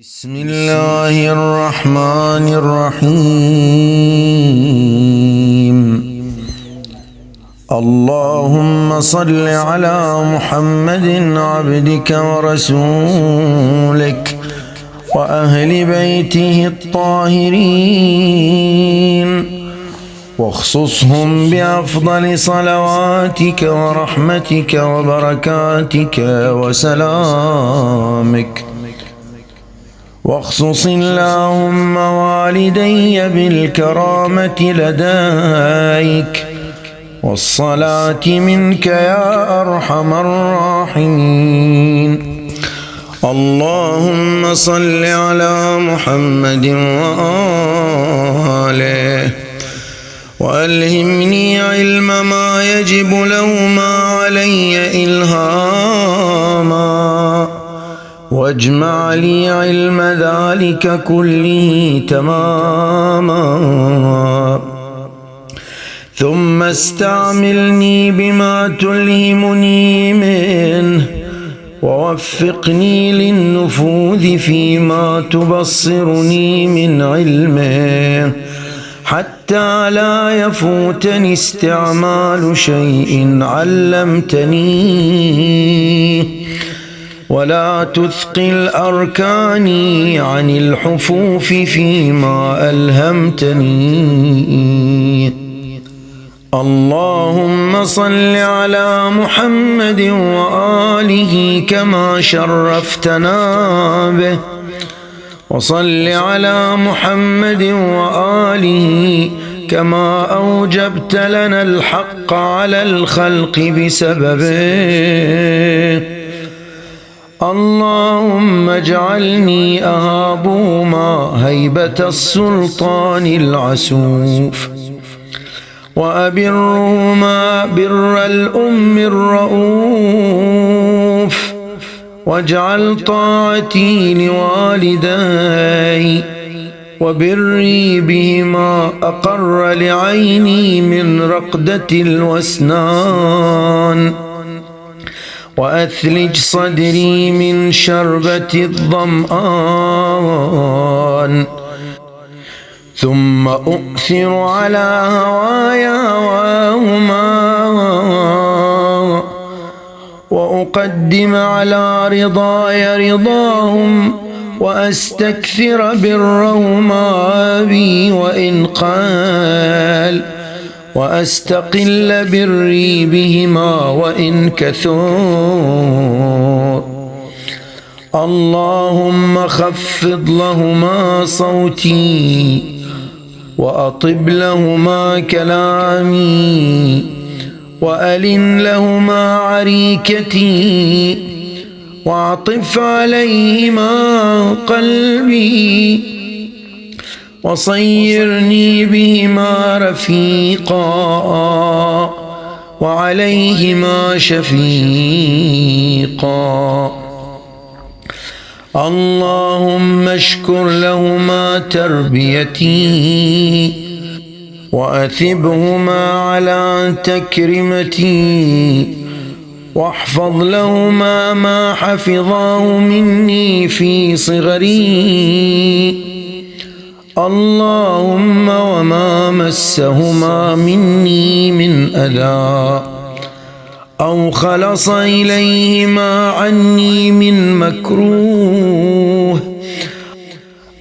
بسم الله الرحمن الرحيم. اللهم صل على محمد عبدك ورسولك وأهل بيته الطاهرين، واخصصهم بأفضل صلواتك ورحمتك وبركاتك وسلامك، واخصص اللهم والدي بالكرامة لديك والصلاة منك يا أرحم الراحمين. اللهم صل على محمد وآله، وألهمني علم ما يجب لهما علي إلهاما، واجمع لي علم ذلك كله تماما، ثم استعملني بما تلهمني منه، ووفقني للنفوذ فيما تبصرني من علمه، حتى لا يفوتني استعمال شيء علمتني، ولا تثقل أركاني عن الحفوف فيما ألهمتني. اللهم صل على محمد وآله كما شرفتنا به، وصل على محمد وآله كما أوجبت لنا الحق على الخلق بسببه. اللهم اجعلني أهابهما هيبة السلطان العسوف، وأبرهما بر الأم الرؤوف، واجعل طاعتي لوالدي وبري بهما أقر لعيني من رقدة الوسنان، وأثلج صدري من شربة الظمآن، ثم أؤثر على هواي هواهما، وأقدم على رضاي رضاهم، وأستكثر برهما بي وإن قال، وأستقل بري بهما وإن كثر. اللهم خفض لهما صوتي، وأطب لهما كلامي، وألن لهما عريكتي، وأعطف عليهما قلبي، وصيرني بهما رفيقا، وعليهما شفيقا. اللهم اشكر لهما تربيتي، وأثبهما على تكرمتي، واحفظ لهما ما حفظاه مني في صغري. اللهم وما مسهما مني من أذى أو خلص إليهما عني من مكروه،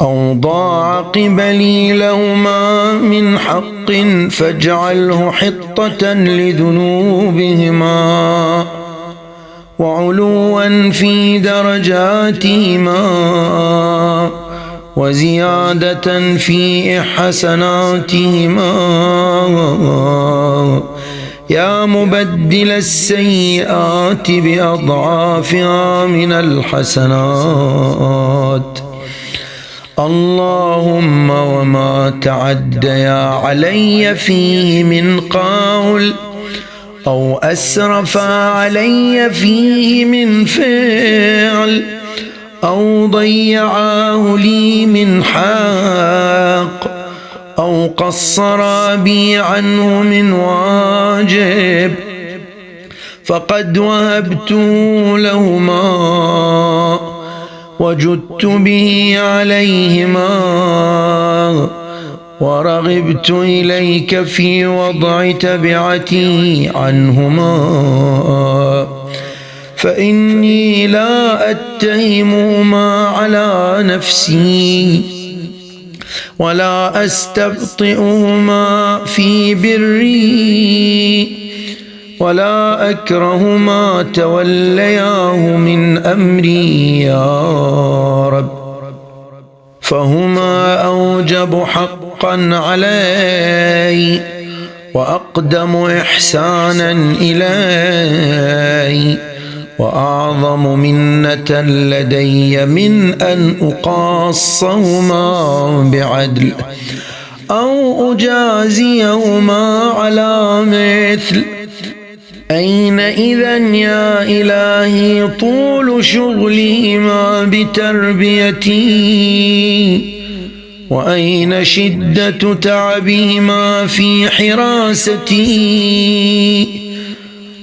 أو ضاع قبلي لهما من حق، فاجعله حطة لذنوبهما، وعلوا في درجاتهما، وزيادة في حسناتهما، يا مبدل السيئات بأضعافها من الحسنات. اللهم وما تعدى علي فيه من قول، أو أسرف علي فيه من فعل، أو ضيعاه لي من حق، أو قصر بي عنه من واجب، فقد وهبت لهما، وجدت به عليهما ورغبت إليك في وضع تبعتي عنهما فإني لا أتهمهما على نفسي ولا أستبطئهما في بري ولا أكره ما تولياه من أمري يا رب فهما أوجب حقا علي وأقدم إحسانا إلي وأعظم منة لدي من أن أقاصهما بعدل أو أجازيهما على مثل. أين إذن يا إلهي طول شغلهما بتربيتي وأين شدة تعبهما في حراستي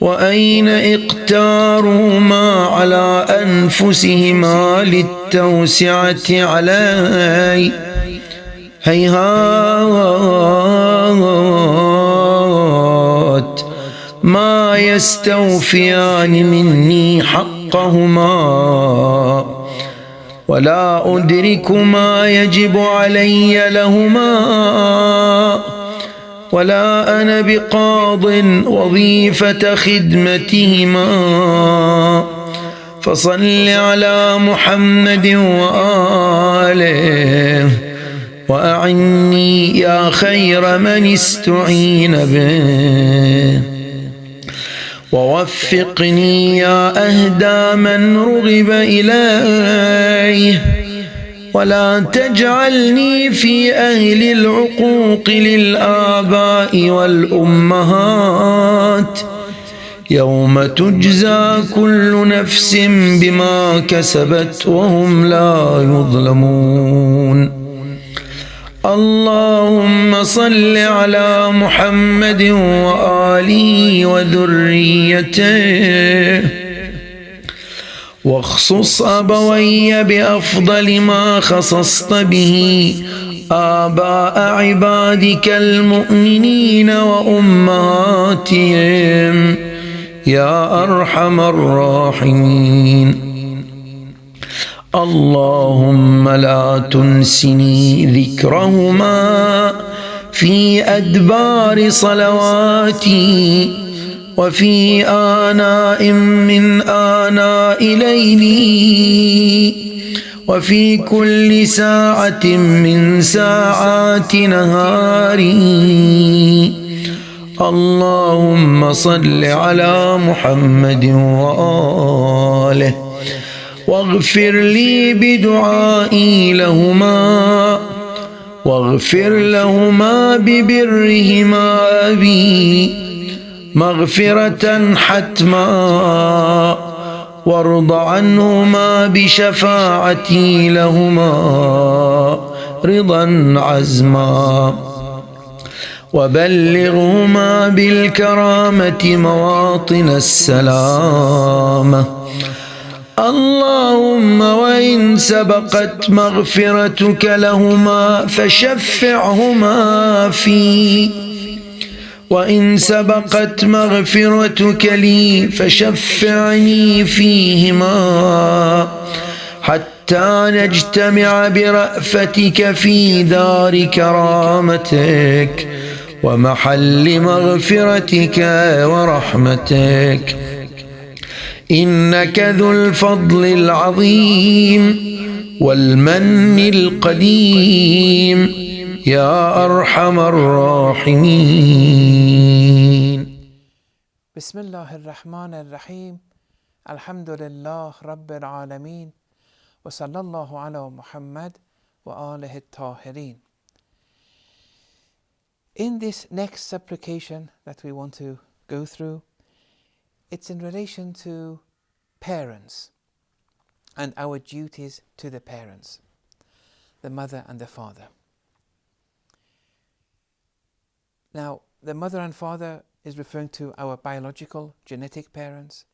وأين إقتارهما على أنفسهما للتوسعة علي هيهات ما يستوفيان مني حقهما ولا أدرك ما يجب علي لهما ولا أنا بقاض وظيفة خدمتهما فصل على محمد وآله وأعني يا خير من استعين به ووفقني يا أهدى من رغب إليه ولا تجعلني في أهل العقوق للآباء والأمهات يوم تجزى كل نفس بما كسبت وهم لا يظلمون. اللهم صل على محمد وآله وذريته واخصص أبوي بأفضل ما خصصت به آباء عبادك المؤمنين وأمهاتهم يا أرحم الراحمين. اللهم لا تنسني ذكرهما في أدبار صلواتي وفي آناء من آناء ليلي وفي كل ساعة من ساعات نهاري. اللهم صل على محمد وآله واغفر لي بدعائي لهما واغفر لهما ببرهما أبي مغفرة حتما وارض عنهما بشفاعتي لهما رضا عزما وبلغهما بالكرامة مواطن السلامة. اللهم وإن سبقت مغفرتك لهما فشفعهما في وإن سبقت مغفرتك لي فشفعني فيهما حتى نجتمع برأفتك في دار كرامتك ومحل مغفرتك ورحمتك إنك ذو الفضل العظيم والمن القديم يا أرحم الراحمين. بسم الله الرحمن الرحيم. الحمد لله رب العالمين وصلى الله على محمد وآله الطاهرين. In this next supplication that we want to go through, it's in relation to parents and our duties to the parents, the mother and the father. Now, the mother and father is referring to our biological, genetic parents,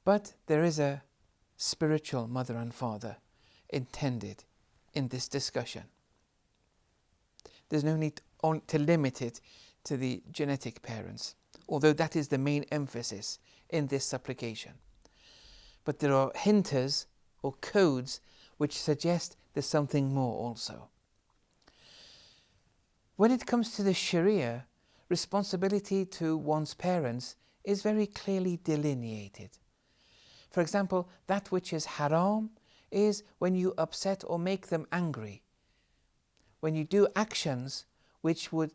but there is a spiritual mother and father intended in this discussion. There's no need to limit it to the genetic parents, although that is the main emphasis in this supplication. But there are hinters or codes which suggest there's something more also. When it comes to the Sharia, responsibility to one's parents is very clearly delineated. For example, that which is haram is when you upset or make them angry, when you do actions which would,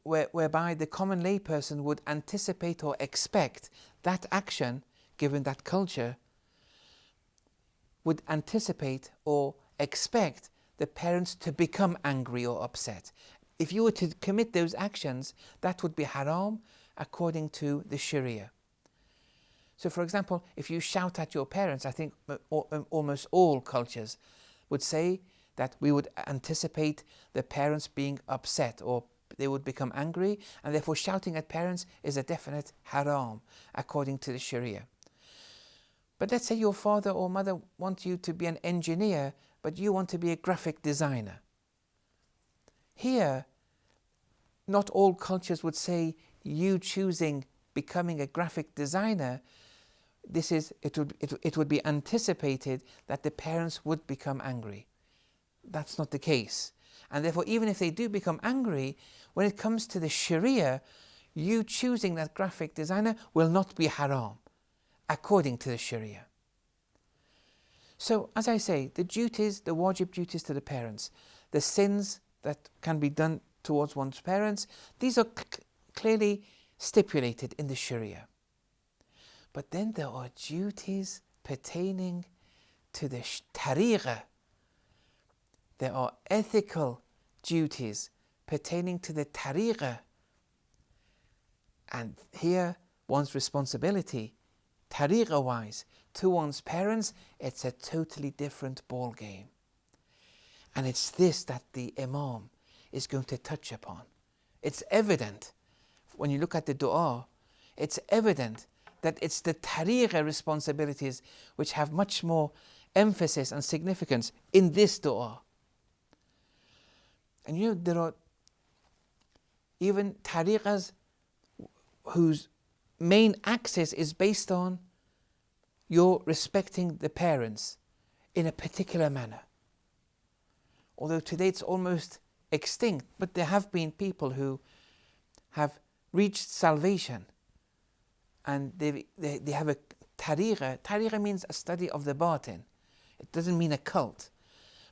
whereby the common layperson would anticipate or expect that action, given that culture, would anticipate or expect the parents to become angry or upset. If you were to commit those actions, that would be haram according to the Sharia. So for example, if you shout at your parents, I think almost all cultures would say that we would anticipate the parents being upset or they would become angry, and therefore shouting at parents is a definite haram according to the Sharia. But let's say your father or mother want you to be an engineer, but you want to be a graphic designer. Here, not all cultures would say you choosing becoming a graphic designer, it would be anticipated that the parents would become angry. That's not the case. And therefore, even if they do become angry, when it comes to the Sharia, you choosing that graphic designer will not be haram, according to the Sharia. So, as I say, the duties, the wajib duties to the parents, the sins that can be done towards one's parents, these are clearly stipulated in the Sharia. But then there are duties pertaining to the tariqah. There are ethical duties pertaining to the tariqah. And here, one's responsibility, tariqah-wise, to one's parents, it's a totally different ball game. And it's this that the Imam is going to touch upon. It's evident, when you look at the dua, it's evident that it's the tariqah responsibilities which have much more emphasis and significance in this dua. And you know, there are even tariqahs whose main axis is based on your respecting the parents in a particular manner. Although today it's almost extinct, but there have been people who have reached salvation and they have a tariqah. Tariqah means a study of the batin. It doesn't mean a cult.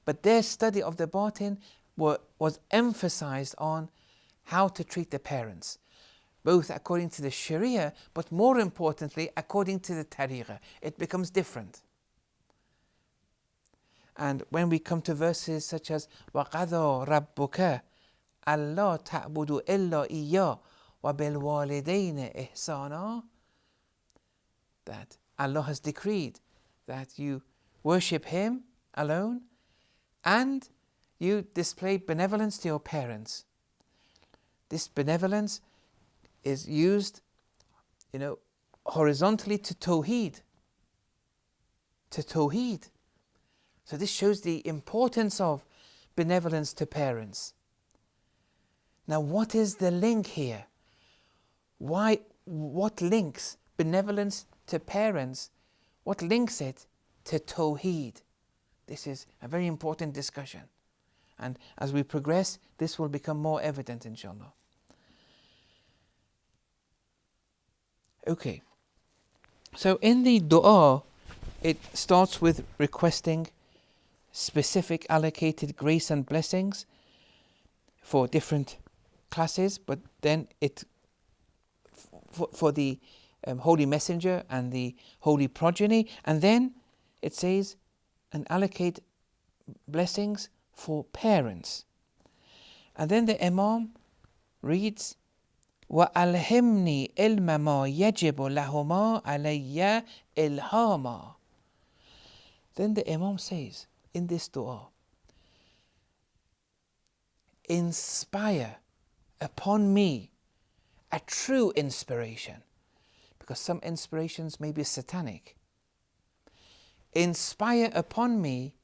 But their study of the batin was emphasized on how to treat the parents, both according to the Sharia, but more importantly, according to the tariqah. It becomes different. And when we come to verses such as وَقَضَى رَبُّكَ أَلَّا تَعْبُدُوا إِلَّا إِيَّاهُ وَبِالْوَالِدَيْنِ إِحْسَانًا, that Allah has decreed that you worship Him alone and you display benevolence to your parents. This benevolence is used, horizontally to Tawheed. To Tawheed. So this shows the importance of benevolence to parents. Now, what is the link here? What links benevolence to parents? What links it to Tawheed? This is a very important discussion. And as we progress, this will become more evident, inshallah. Okay. So in the dua, it starts with requesting specific allocated grace and blessings for different classes, but then for the Holy Messenger and the Holy Progeny, and then it says, and allocate blessings for parents. And then the Imam reads, وَأَلْهِمْنِي إِلْمَ مَا يَجِبُ لَهُمَا عَلَيَّ إِلْهَامًا. Then the Imam says in this dua, inspire upon me a true inspiration, because some inspirations may be satanic. inspire upon me,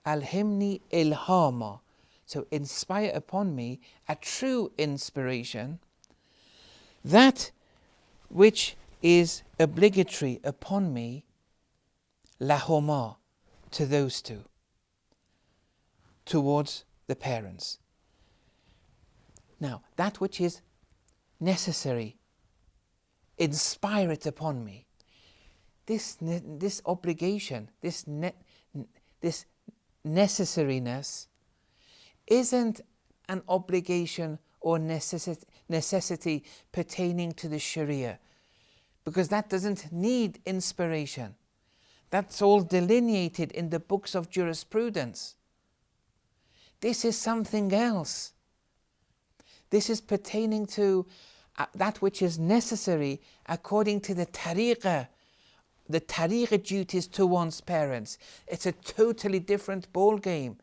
alhimni ilhama. So inspire upon me a true inspiration, that which is obligatory upon me, lahoma, to those two, towards the parents. Now, that which is necessary, inspire it upon me. This obligation, this necessariness isn't an obligation or necessity pertaining to the Sharia, because that doesn't need inspiration. That's all delineated in the books of jurisprudence. This is something else. This is pertaining to that which is necessary according to the tariqah duties to one's parents. It's a totally different ball game.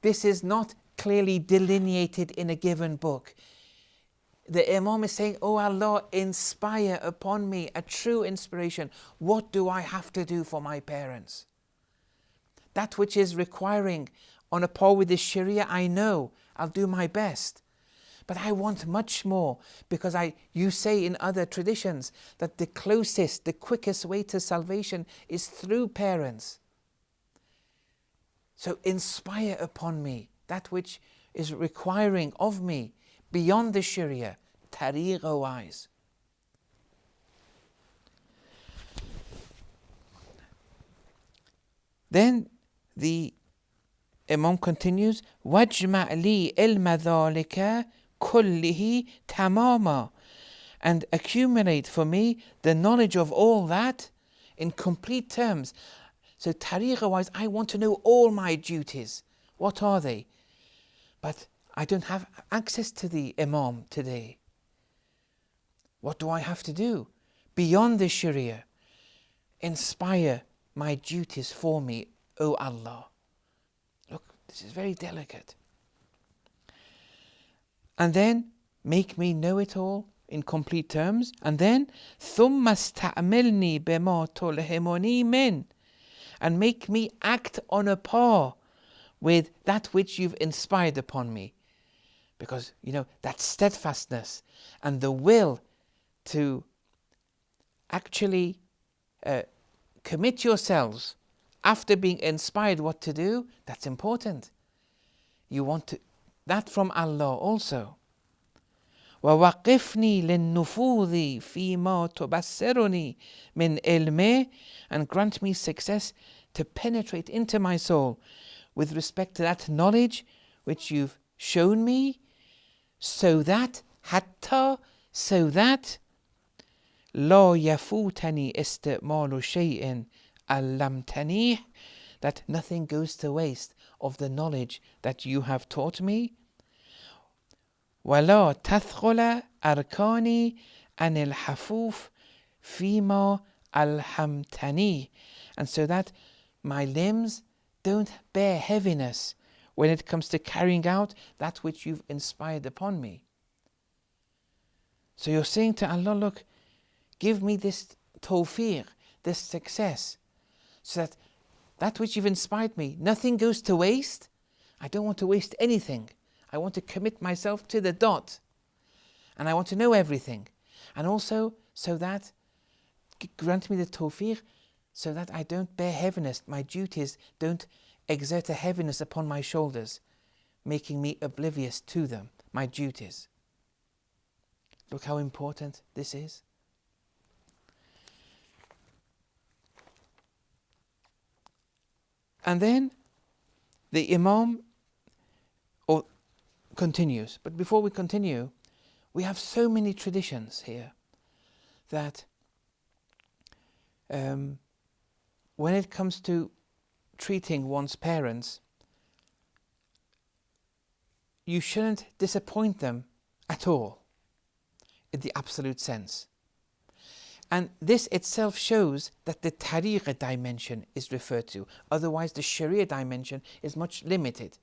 This is not clearly delineated in a given book. The Imam is saying, "Oh Allah, inspire upon me a true inspiration. What do I have to do for my parents? That which is requiring on a par with the Sharia, I know, I'll do my best. But I want much more, because you say in other traditions that the closest, the quickest way to salvation is through parents. So inspire upon me that which is requiring of me beyond the Sharia, tariqah wise." Then the Imam continues, وَاجْمَعْ لِي إِلْمَ ذَلِكَ كُلِّهِ تَمَامًا, and accumulate for me the knowledge of all that in complete terms. So tariqah wise, I want to know all my duties. What are they? But I don't have access to the Imam today. What do I have to do? Beyond the Sharia, inspire my duties for me, O Allah. Look, this is very delicate. And then make me know it all in complete terms. And then ثُمَّ اسْتَعْمِلْنِي بِمَا تُلْهِمُنِي مِنْ, and make me act on a par with that which you've inspired upon me. Because, that steadfastness and the will to actually commit yourselves after being inspired what to do, that's important. You want that from Allah also. وَوَقِفْنِي لِلنُّفُوذِ فِي مَا تُبَصِّرُنِي مِنْ إِلْمِهِ, and grant me success to penetrate into my soul with respect to that knowledge which you've shown me, so that لَا يَفُوتَنِي إِسْتِعْمَالُ شَيْءٍ عَلَّمْتَنِيهِ, that nothing goes to waste of the knowledge that you have taught me. وَلَا تَثْقُلَ أَرْكَانِي عَنِ الْحَفُوفِ فِيمَا أَلْهَمْتَنِيهِ, and so that my limbs don't bear heaviness when it comes to carrying out that which you've inspired upon me. So you're saying to Allah, look, give me this tawfiq, this success, so that which you've inspired me, nothing goes to waste. I don't want to waste anything. I want to commit myself to the dot, and I want to know everything. And also, so that, grant me the tawfiq, so that I don't bear heaviness, my duties don't exert a heaviness upon my shoulders, making me oblivious to them, my duties. Look how important this is. And then the Imam continues. But before we continue, we have so many traditions here that when it comes to treating one's parents, you shouldn't disappoint them at all, in the absolute sense. And this itself shows that the tariqah dimension is referred to. Otherwise, the Sharia dimension is much limited.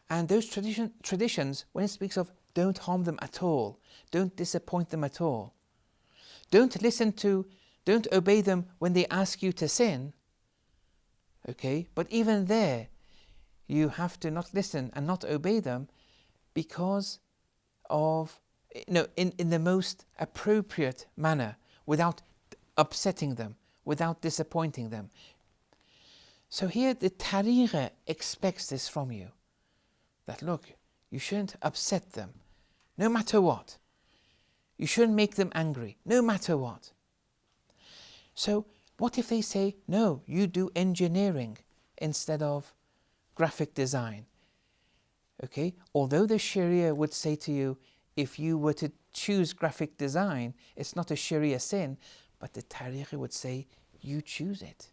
And those traditions, when it speaks of don't harm them at all, don't disappoint them at all, don't listen to Don't obey them when they ask you to sin. Okay, but even there, you have to not listen and not obey them because of, in the most appropriate manner, without upsetting them, without disappointing them. So here the tariqah expects this from you. That look, you shouldn't upset them, no matter what. You shouldn't make them angry, no matter what. So what if they say, no, you do engineering instead of graphic design? Okay, although the Sharia would say to you, if you were to choose graphic design, it's not a Sharia sin, but the tariqah would say, you choose it.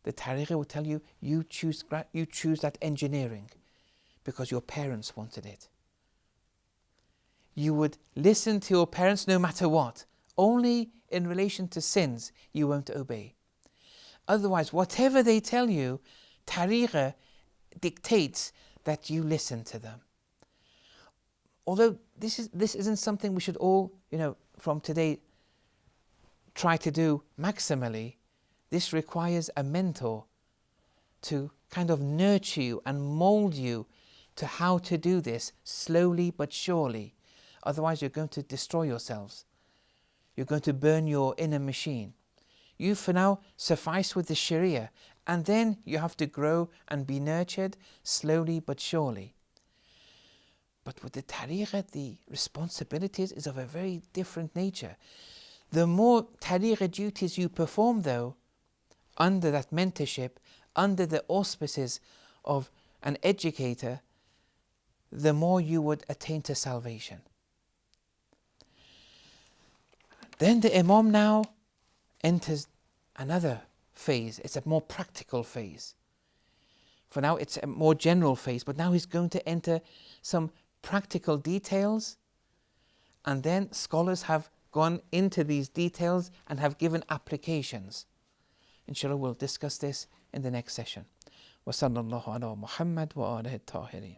The tariqah would tell you, you choose that engineering because your parents wanted it. You would listen to your parents no matter what. Only in relation to sins you won't obey. Otherwise, whatever they tell you, tariqah dictates that you listen to them. Although this isn't something we should all, from today try to do maximally. This requires a mentor to kind of nurture you and mold you to how to do this slowly but surely. Otherwise you're going to destroy yourselves. You're going to burn your inner machine. You for now suffice with the Sharia, and then you have to grow and be nurtured slowly but surely. But with the tariqah, the responsibilities is of a very different nature. The more tariqah duties you perform though, under that mentorship, under the auspices of an educator, the more you would attain to salvation. Then the Imam now enters another phase. It's a more practical phase. For now it's a more general phase, but now he's going to enter some practical details, and then scholars have gone into these details and have given applications. Inshallah, we'll discuss this in the next session. Wa sallallahu ala Muhammad wa alihi at-tahirin.